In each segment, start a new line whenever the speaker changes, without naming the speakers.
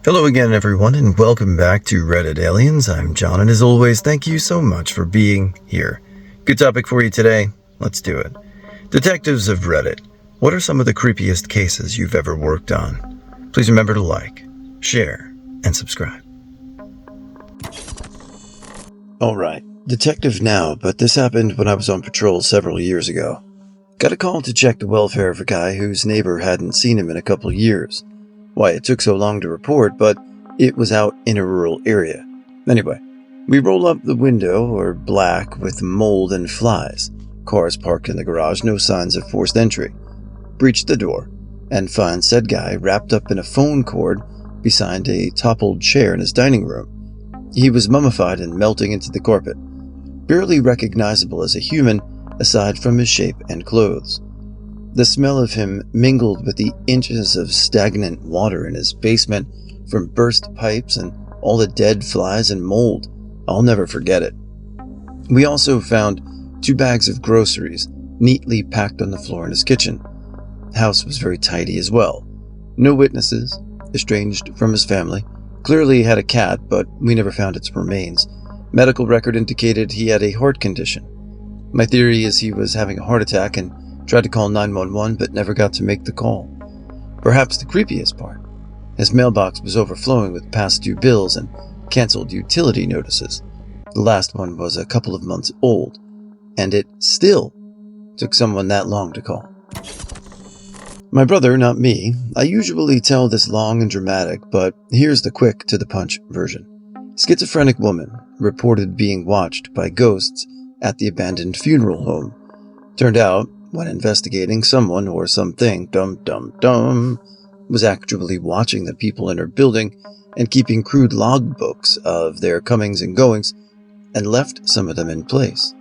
Hello again, everyone, and welcome back to Reddit Aliens. I'm John, and as always, thank you so much for being here. Good topic for you today. Let's do it. Detectives of Reddit, what are some of the creepiest cases you've ever worked on? Please remember to like, share, and subscribe. Alright, detective now, but this happened when I was on patrol several years ago. Got a call to check the welfare of a guy whose neighbor hadn't seen him in a couple years. Why it took so long to report, but it was out in a rural area. Anyway, we roll up the window, or black, with mold and flies. Cars parked in the garage, no signs of forced entry. Breach the door, and find said guy wrapped up in a phone cord beside a toppled chair in his dining room. He was mummified and melting into the carpet, barely recognizable as a human aside from his shape and clothes. The smell of him mingled with the inches of stagnant water in his basement from burst pipes and all the dead flies and mold. I'll never forget it. We also found 2 bags of groceries neatly packed on the floor in his kitchen. The house was very tidy as well. No witnesses, estranged from his family. Clearly had a cat, but we never found its remains. Medical record indicated he had a heart condition. My theory is he was having a heart attack and tried to call 911 but never got to make the call. Perhaps the creepiest part, his mailbox was overflowing with past due bills and canceled utility notices. The last one was a couple of months old, and it still took someone that long to call. My brother, not me. I usually tell this long and dramatic, but here's the quick to the punch version. Schizophrenic woman reported being watched by ghosts at the abandoned funeral home. Turned out, when investigating, someone or something, was actually watching the people in her building and keeping crude logbooks of their comings and goings, and left some of them in place.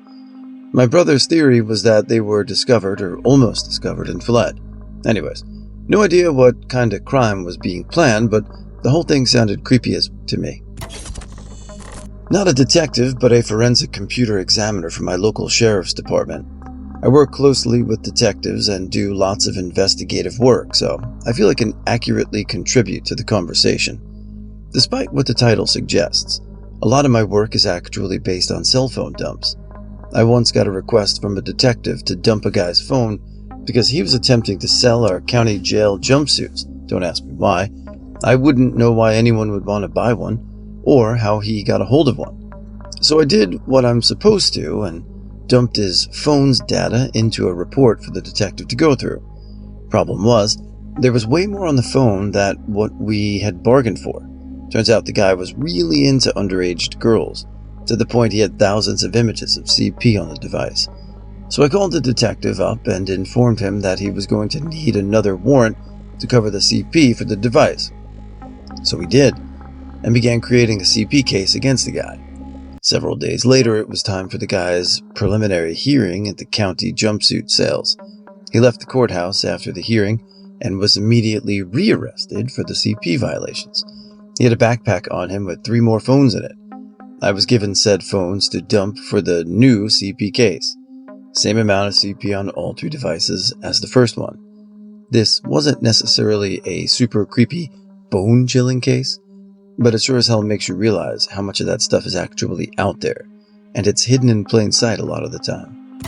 My brother's theory was that they were discovered or almost discovered and fled. Anyways, no idea what kind of crime was being planned, but the whole thing sounded creepy as to me. Not a detective, but a forensic computer examiner for my local sheriff's department. I work closely with detectives and do lots of investigative work, so I feel I can accurately contribute to the conversation. Despite what the title suggests, a lot of my work is actually based on cell phone dumps. I once got a request from a detective to dump a guy's phone because he was attempting to sell our county jail jumpsuits. Don't ask me why. I wouldn't know why anyone would want to buy one, or how he got a hold of one. So I did what I'm supposed to and dumped his phone's data into a report for the detective to go through. Problem was, there was way more on the phone than what we had bargained for. Turns out the guy was really into underage girls, to the point he had thousands of images of CP on the device. So I called the detective up and informed him that he was going to need another warrant to cover the CP for the device. So he did, and began creating a CP case against the guy. Several days later, it was time for the guy's preliminary hearing at the county jumpsuit sales. He left the courthouse after the hearing and was immediately rearrested for the CP violations. He had a backpack on him with 3 more phones in it. I was given said phones to dump for the new CP case. Same amount of CP on all 3 devices as the first one. This wasn't necessarily a super creepy, bone-chilling case, but it sure as hell makes you realize how much of that stuff is actually out there, and it's hidden in plain sight a lot of the time.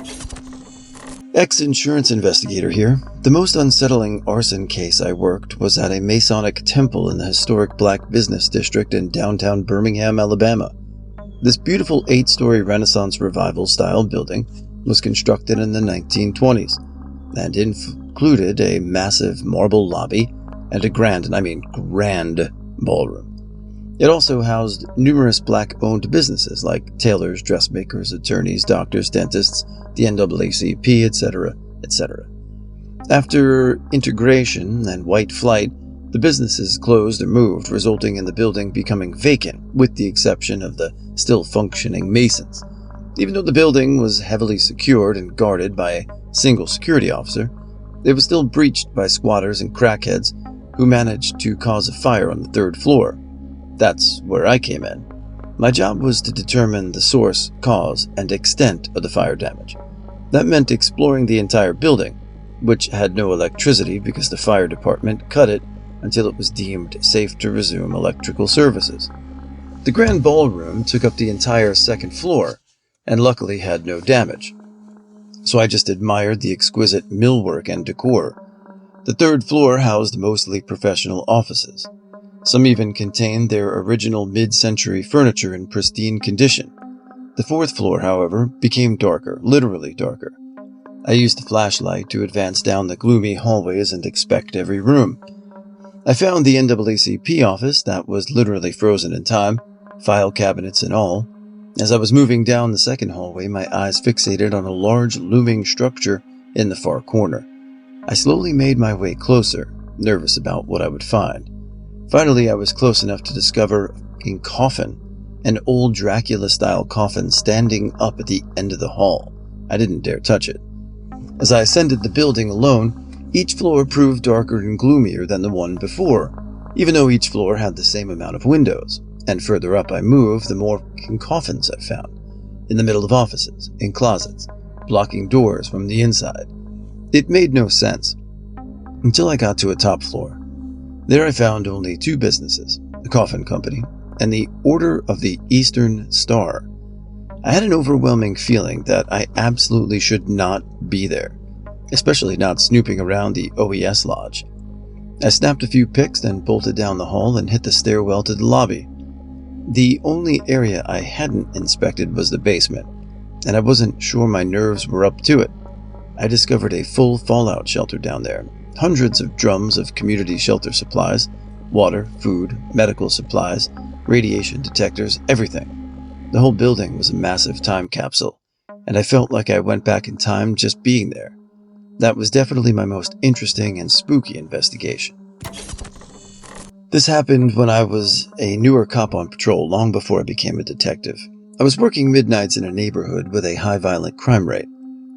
Ex-insurance investigator here. The most unsettling arson case I worked was at a Masonic temple in the historic Black business district in downtown Birmingham, Alabama. This beautiful 8-story Renaissance Revival-style building was constructed in the 1920s, and included a massive marble lobby and a grand, and I mean grand, ballroom. It also housed numerous Black-owned businesses like tailors, dressmakers, attorneys, doctors, dentists, the NAACP, etc., etc. After integration and white flight, the businesses closed or moved, resulting in the building becoming vacant, with the exception of the still functioning Masons. Even though the building was heavily secured and guarded by a single security officer, it was still breached by squatters and crackheads who managed to cause a fire on the 3rd floor. That's where I came in. My job was to determine the source, cause, and extent of the fire damage. That meant exploring the entire building, which had no electricity because the fire department cut it until it was deemed safe to resume electrical services. The grand ballroom took up the entire second floor, and luckily had no damage, so I just admired the exquisite millwork and decor. The third floor housed mostly professional offices. Some even contained their original mid-century furniture in pristine condition. The fourth floor, however, became darker, literally darker. I used a flashlight to advance down the gloomy hallways and inspect every room. I found the NAACP office that was literally frozen in time, file cabinets and all. As I was moving down the second hallway, my eyes fixated on a large looming structure in the far corner. I slowly made my way closer, nervous about what I would find. Finally, I was close enough to discover a fucking coffin, an old Dracula-style coffin standing up at the end of the hall. I didn't dare touch it. As I ascended the building alone, each floor proved darker and gloomier than the one before, even though each floor had the same amount of windows. And further up I moved, the more fucking coffins I found. In the middle of offices, in closets, blocking doors from the inside. It made no sense, until I got to a top floor. There I found only two businesses, a coffin company, and the Order of the Eastern Star. I had an overwhelming feeling that I absolutely should not be there, especially not snooping around the OES lodge. I snapped a few pics, then bolted down the hall and hit the stairwell to the lobby. The only area I hadn't inspected was the basement, and I wasn't sure my nerves were up to it. I discovered a full fallout shelter down there, hundreds of drums of community shelter supplies, water, food, medical supplies, radiation detectors, everything. The whole building was a massive time capsule, and I felt like I went back in time just being there. That was definitely my most interesting and spooky investigation. This happened when I was a newer cop on patrol long before I became a detective. I was working midnights in a neighborhood with a high violent crime rate,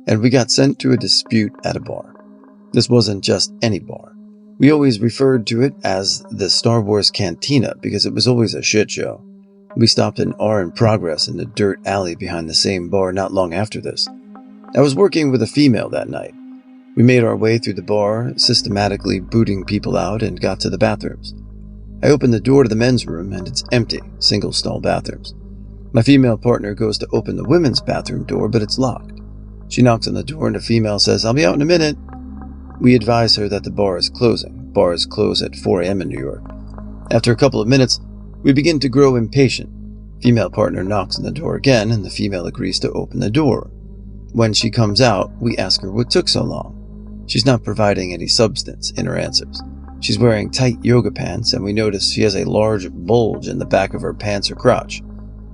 and we got sent to a dispute at a bar. This wasn't just any bar. We always referred to it as the Star Wars Cantina because it was always a shit show. We stopped an R in progress in the dirt alley behind the same bar not long after this. I was working with a female that night. We made our way through the bar, systematically booting people out, and got to the bathrooms. I opened the door to the men's room, and it's empty, single-stall bathrooms. My female partner goes to open the women's bathroom door, but it's locked. She knocks on the door, and the female says, "I'll be out in a minute." We advise her that the bar is closing. Bars close at 4 a.m. in New York. After a couple of minutes, we begin to grow impatient. Female partner knocks on the door again, and the female agrees to open the door. When she comes out, we ask her what took so long. She's not providing any substance in her answers. She's wearing tight yoga pants, and we notice she has a large bulge in the back of her pants or crotch.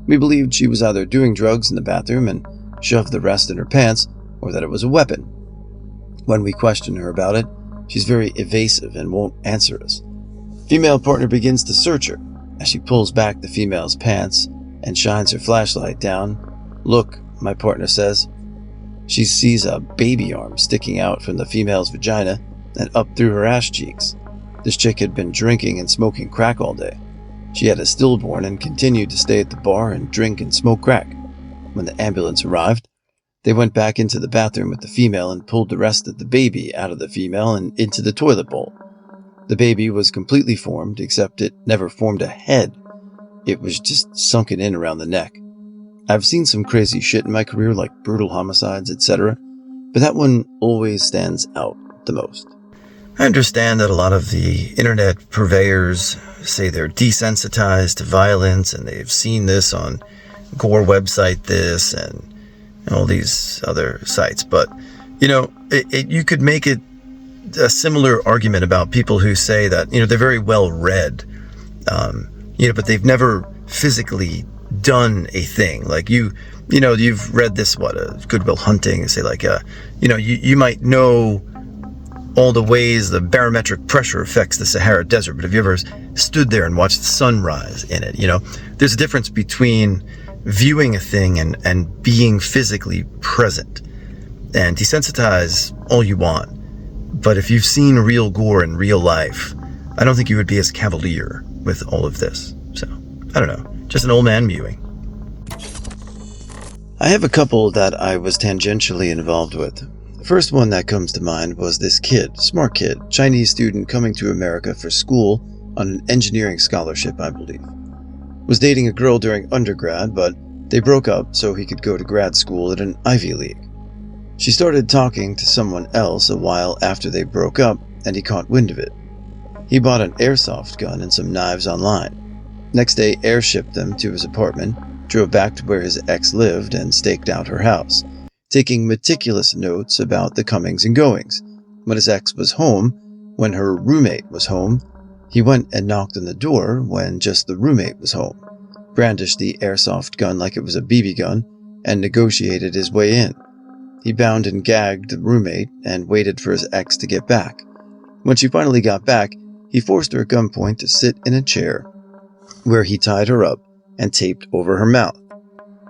We believed she was either doing drugs in the bathroom and shoved the rest in her pants, or that it was a weapon. When we question her about it, she's very evasive and won't answer us. Female partner begins to search her. As she pulls back the female's pants and shines her flashlight down, "Look," my partner says. She sees a baby arm sticking out from the female's vagina and up through her ass cheeks. This chick had been drinking and smoking crack all day. She had a stillborn and continued to stay at the bar and drink and smoke crack. When the ambulance arrived, they went back into the bathroom with the female and pulled the rest of the baby out of the female and into the toilet bowl. The baby was completely formed, except it never formed a head. It was just sunken in around the neck. I've seen some crazy shit in my career, like brutal homicides, etc., but that one always stands out the most. I understand that a lot of the internet purveyors say they're desensitized to violence and they've seen this on Gore website this and all these other sites. But, you could make it a similar argument about people who say that, they're very well read, but they've never physically done a thing. Like you've read this, Good Will Hunting, and say like, you might know all the ways the barometric pressure affects the Sahara Desert, but have you ever stood there and watched the sunrise in it? There's a difference between viewing a thing and being physically present. And desensitize all you want, but if you've seen real gore in real life, I don't think you would be as cavalier with all of this. So, I don't know, just an old man mewing. I have a couple that I was tangentially involved with. First one that comes to mind was this kid, smart kid, Chinese student coming to America for school on an engineering scholarship, I believe. Was dating a girl during undergrad, but they broke up so he could go to grad school at an Ivy League. She started talking to someone else a while after they broke up, and he caught wind of it. He bought an airsoft gun and some knives online. Next day, airshipped them to his apartment, drove back to where his ex lived, and staked out her house, taking meticulous notes about the comings and goings. When his ex was home, when her roommate was home, he went and knocked on the door when just the roommate was home, brandished the airsoft gun like it was a BB gun, and negotiated his way in. He bound and gagged the roommate and waited for his ex to get back. When she finally got back, he forced her at gunpoint to sit in a chair, where he tied her up and taped over her mouth.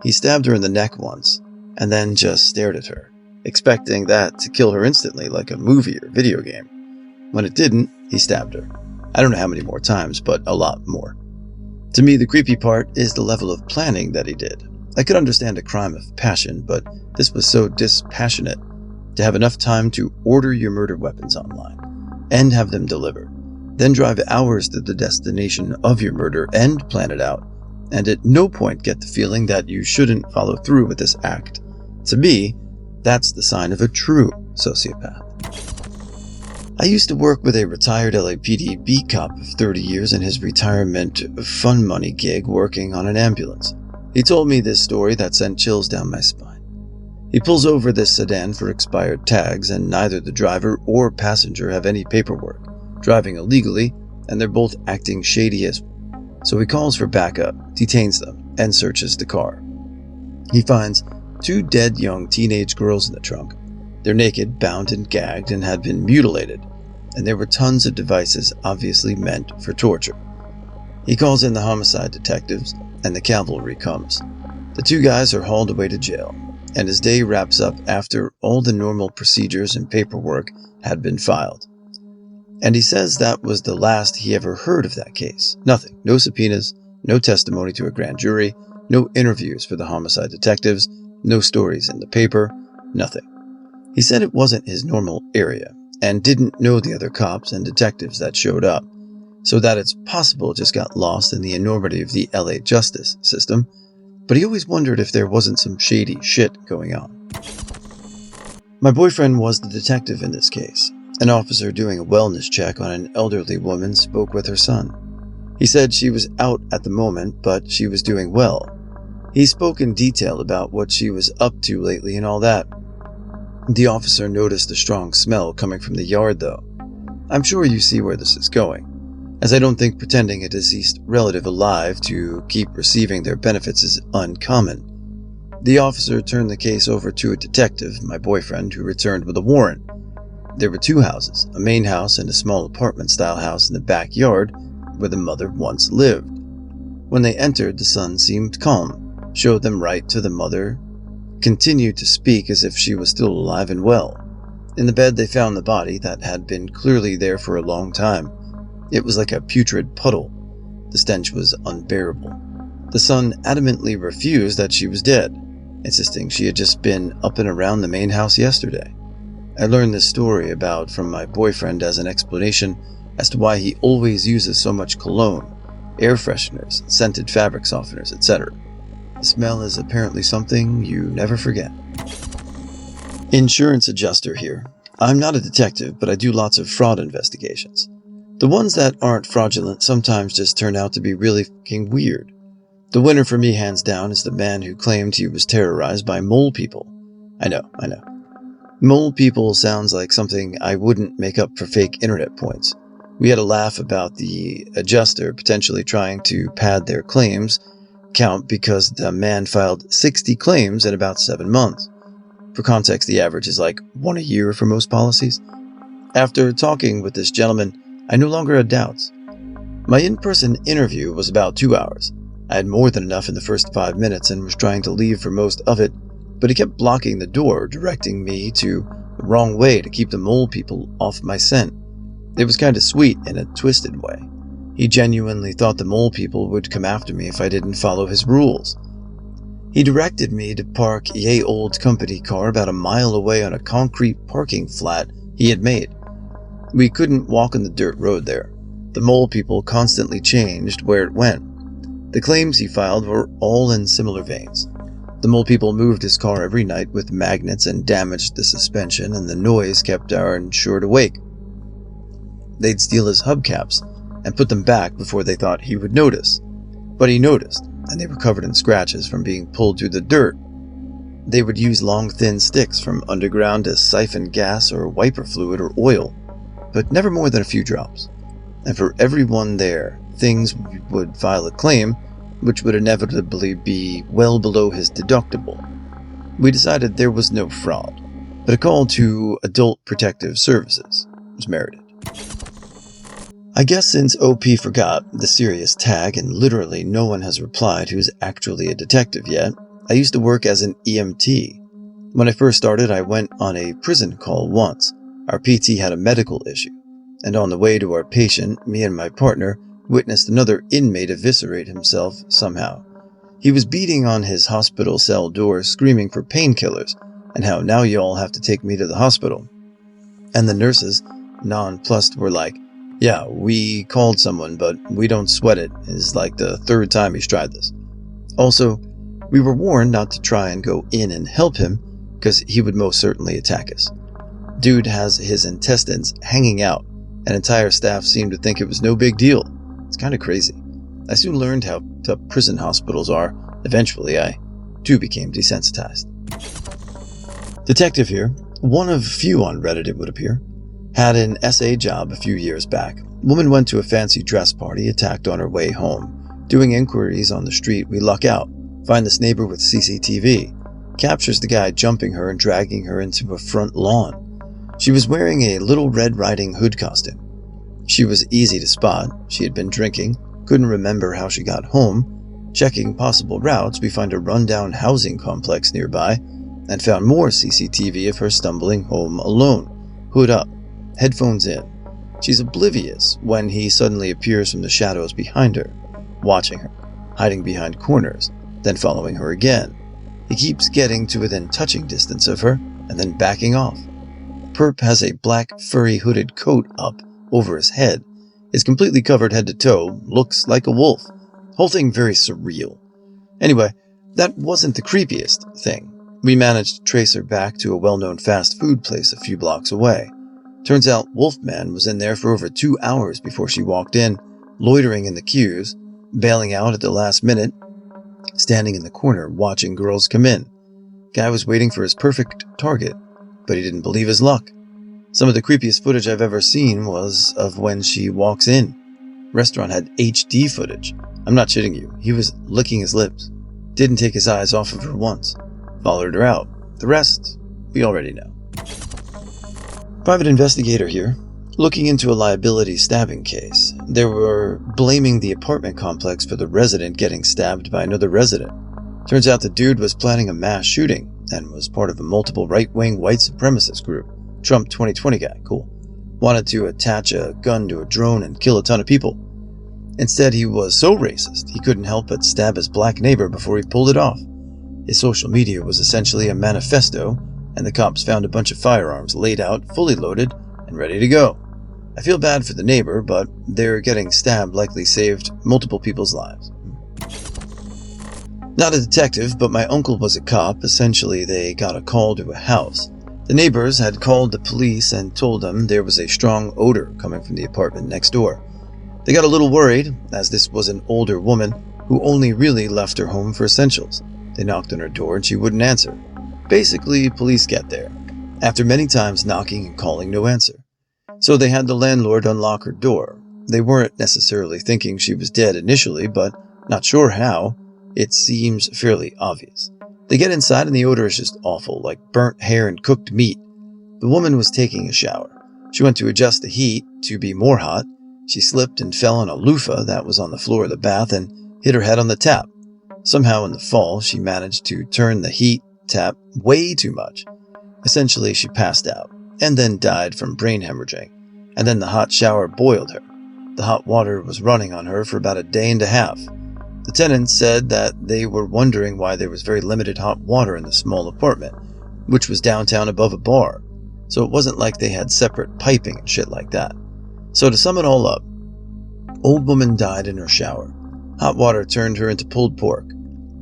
He stabbed her in the neck once, and then just stared at her, expecting that to kill her instantly like a movie or video game. When it didn't, he stabbed her. I don't know how many more times, but a lot more. To me, the creepy part is the level of planning that he did. I could understand a crime of passion, but this was so dispassionate. To have enough time to order your murder weapons online, and have them delivered, then drive hours to the destination of your murder and plan it out, and at no point get the feeling that you shouldn't follow through with this act. To me, that's the sign of a true sociopath. I used to work with a retired LAPD beat cop of 30 years in his retirement fun money gig working on an ambulance. He told me this story that sent chills down my spine. He pulls over this sedan for expired tags, and neither the driver or passenger have any paperwork, driving illegally, and they're both acting shady as well. So he calls for backup, detains them, and searches the car. He finds 2 dead young teenage girls in the trunk. They're naked, bound and gagged, and had been mutilated, and there were tons of devices obviously meant for torture. He calls in the homicide detectives, and the cavalry comes. The 2 guys are hauled away to jail, and his day wraps up after all the normal procedures and paperwork had been filed. And he says that was the last he ever heard of that case. Nothing. No subpoenas, no testimony to a grand jury, no interviews for the homicide detectives, no stories in the paper, nothing. He said it wasn't his normal area, and didn't know the other cops and detectives that showed up, so that it's possible it just got lost in the enormity of the LA justice system, but he always wondered if there wasn't some shady shit going on. My boyfriend was the detective in this case. An officer doing a wellness check on an elderly woman spoke with her son. He said she was out at the moment, but she was doing well. He spoke in detail about what she was up to lately and all that. The officer noticed a strong smell coming from the yard, though. I'm sure you see where this is going, as I don't think pretending a deceased relative alive to keep receiving their benefits is uncommon. The officer turned the case over to a detective, my boyfriend, who returned with a warrant. There were 2 houses, a main house and a small apartment-style house in the backyard where the mother once lived. When they entered, the son seemed calm, showed them right to the mother, continued to speak as if she was still alive and well. In the bed, they found the body that had been clearly there for a long time. It was like a putrid puddle. The stench was unbearable. The son adamantly refused that she was dead, insisting she had just been up and around the main house yesterday. I learned this story about from my boyfriend as an explanation as to why he always uses so much cologne, air fresheners, scented fabric softeners, etc. The smell is apparently something you never forget. Insurance adjuster here. I'm not a detective, but I do lots of fraud investigations. The ones that aren't fraudulent sometimes just turn out to be really fucking weird. The winner for me, hands down, is the man who claimed he was terrorized by mole people. I know. Mole people sounds like something I wouldn't make up for fake internet points. We had a laugh about the adjuster potentially trying to pad their claims count because the man filed 60 claims in about 7 months. For context, the average is like 1 a year for most policies. After talking with this gentleman, I no longer had doubts. My in-person interview was about 2 hours. I had more than enough in the first 5 minutes and was trying to leave for most of it, but he kept blocking the door, directing me to the wrong way to keep the mole people off my scent. It was kind of sweet in a twisted way. He genuinely thought the mole people would come after me if I didn't follow his rules. He directed me to park yay old company car about a mile away on a concrete parking flat he had made. We couldn't walk on the dirt road there. The mole people constantly changed where it went. The claims he filed were all in similar veins. The mole people moved his car every night with magnets and damaged the suspension, and the noise kept our insured awake. They'd steal his hubcaps and put them back before they thought he would notice. But he noticed, and they were covered in scratches from being pulled through the dirt. They would use long thin sticks from underground to siphon gas or wiper fluid or oil, but never more than a few drops. And for everyone there, things would file a claim which would inevitably be well below his deductible. We decided there was no fraud, but a call to Adult Protective Services was merited. I guess since OP forgot the serious tag and literally no one has replied who's actually a detective yet, I used to work as an EMT. When I first started, I went on a prison call once. Our PT had a medical issue, and on the way to our patient, me and my partner witnessed another inmate eviscerate himself somehow. He was beating on his hospital cell door, screaming for painkillers, and how now you all have to take me to the hospital. And the nurses, nonplussed, were like, "Yeah, we called someone, but we don't sweat it. It's like the third time he's tried this." Also, we were warned not to try and go in and help him, because he would most certainly attack us. Dude has his intestines hanging out, and entire staff seemed to think it was no big deal. It's kind of crazy. I soon learned how tough prison hospitals are. Eventually, I, too, became desensitized. Detective here, one of few on Reddit it would appear. Had an SA job a few years back. Woman went to a fancy dress party, attacked on her way home. Doing inquiries on the street, we luck out. Find this neighbor with CCTV. Captures the guy jumping her and dragging her into a front lawn. She was wearing a Little Red Riding Hood costume. She was easy to spot. She had been drinking, couldn't remember how she got home. Checking possible routes, we find a rundown housing complex nearby and found more CCTV of her stumbling home alone. Hood up, headphones in. She's oblivious when he suddenly appears from the shadows behind her, watching her, hiding behind corners, then following her again. He keeps getting to within touching distance of her and then backing off. Perp has a black furry hooded coat up over his head, is completely covered head to toe, looks like a wolf. Whole thing very surreal. Anyway, that wasn't the creepiest thing. We managed to trace her back to a well-known fast food place a few blocks away. Turns out Wolfman was in there for over 2 hours before she walked in, loitering in the queues, bailing out at the last minute, standing in the corner watching girls come in. Guy was waiting for his perfect target, but he didn't believe his luck. Some of the creepiest footage I've ever seen was of when she walks in. Restaurant had HD footage. I'm not shitting you. He was licking his lips. Didn't take his eyes off of her once. Followed her out. The rest, we already know. Private investigator here. Looking into a liability stabbing case. They were blaming the apartment complex for the resident getting stabbed by another resident. Turns out the dude was planning a mass shooting and was part of a multiple right-wing white supremacist group. Trump 2020 guy, cool. Wanted to attach a gun to a drone and kill a ton of people. Instead, he was so racist, he couldn't help but stab his black neighbor before he pulled it off. His social media was essentially a manifesto, and the cops found a bunch of firearms laid out, fully loaded, and ready to go. I feel bad for the neighbor, but their getting stabbed likely saved multiple people's lives. Not a detective, but my uncle was a cop. Essentially, they got a call to a house. The neighbors had called the police and told them there was a strong odor coming from the apartment next door. They got a little worried, as this was an older woman who only really left her home for essentials. They knocked on her door and she wouldn't answer. Basically, police get there, after many times knocking and calling no answer. So they had the landlord unlock her door. They weren't necessarily thinking she was dead initially, but not sure how. It seems fairly obvious. They get inside and the odor is just awful, like burnt hair and cooked meat. The woman was taking a shower. She went to adjust the heat to be more hot. She slipped and fell on a loofah that was on the floor of the bath and hit her head on the tap. Somehow in the fall, she managed to turn the heat tap way too much. Essentially, she passed out and then died from brain hemorrhaging. And then the hot shower boiled her. The hot water was running on her for about a day and a half. The tenants said that they were wondering why there was very limited hot water in the small apartment, which was downtown above a bar, so it wasn't like they had separate piping and shit like that. So to sum it all up, old woman died in her shower. Hot water turned her into pulled pork,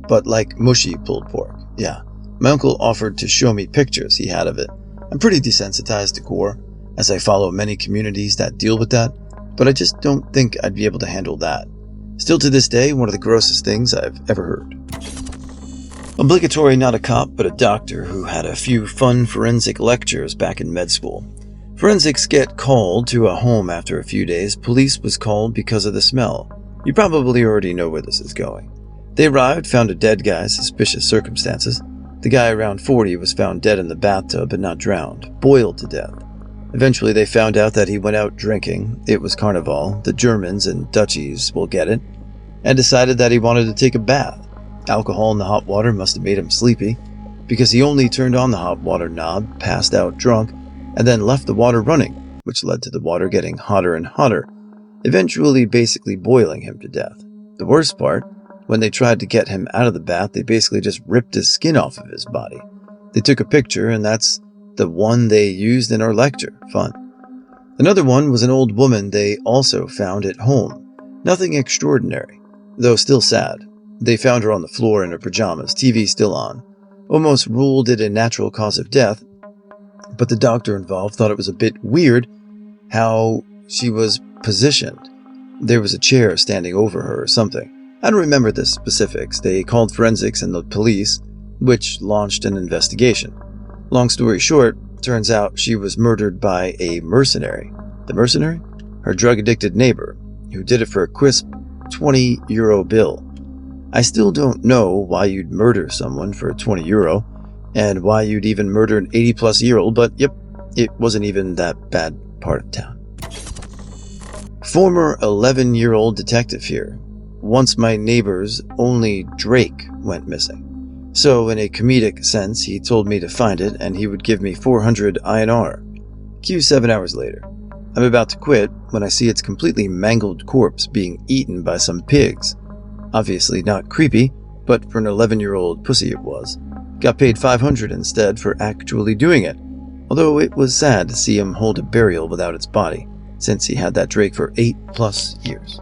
but like mushy pulled pork. Yeah, my uncle offered to show me pictures he had of it. I'm pretty desensitized to gore, as I follow many communities that deal with that, but I just don't think I'd be able to handle that. Still to this day, one of the grossest things I've ever heard. Obligatory not a cop, but a doctor who had a few fun forensic lectures back in med school. Forensics get called to a home after a few days. Police was called because of the smell. You probably already know where this is going. They arrived, found a dead guy, suspicious circumstances. The guy around 40 was found dead in the bathtub but not drowned, boiled to death. Eventually they found out that he went out drinking. It was Carnival, the Germans and Dutchies will get it, and decided that he wanted to take a bath. Alcohol in the hot water must have made him sleepy, because he only turned on the hot water knob, passed out drunk, and then left the water running, which led to the water getting hotter and hotter, eventually basically boiling him to death. The worst part, when they tried to get him out of the bath, they basically just ripped his skin off of his body. They took a picture, and that's the one they used in our lecture. Fun. Another one was an old woman they also found at home. Nothing extraordinary, though still sad. They found her on the floor in her pajamas, TV still on. Almost ruled it a natural cause of death, but the doctor involved thought it was a bit weird how she was positioned. There was a chair standing over her or something. I don't remember the specifics. They called forensics and the police, which launched an investigation. Long story short, turns out she was murdered by a mercenary. The mercenary? Her drug-addicted neighbor, who did it for a crisp €20 bill. I still don't know why you'd murder someone for €20, and why you'd even murder an 80-plus-year-old, but yep, it wasn't even that bad part of town. Former 11-year-old detective here. Once my neighbor's only Drake went missing. So in a comedic sense, he told me to find it and he would give me 400 INR. Cue 7 hours later. I'm about to quit when I see its completely mangled corpse being eaten by some pigs. Obviously not creepy, but for an 11-year-old pussy it was. Got paid 500 instead for actually doing it, although it was sad to see him hold a burial without its body, since he had that Drake for 8+ years.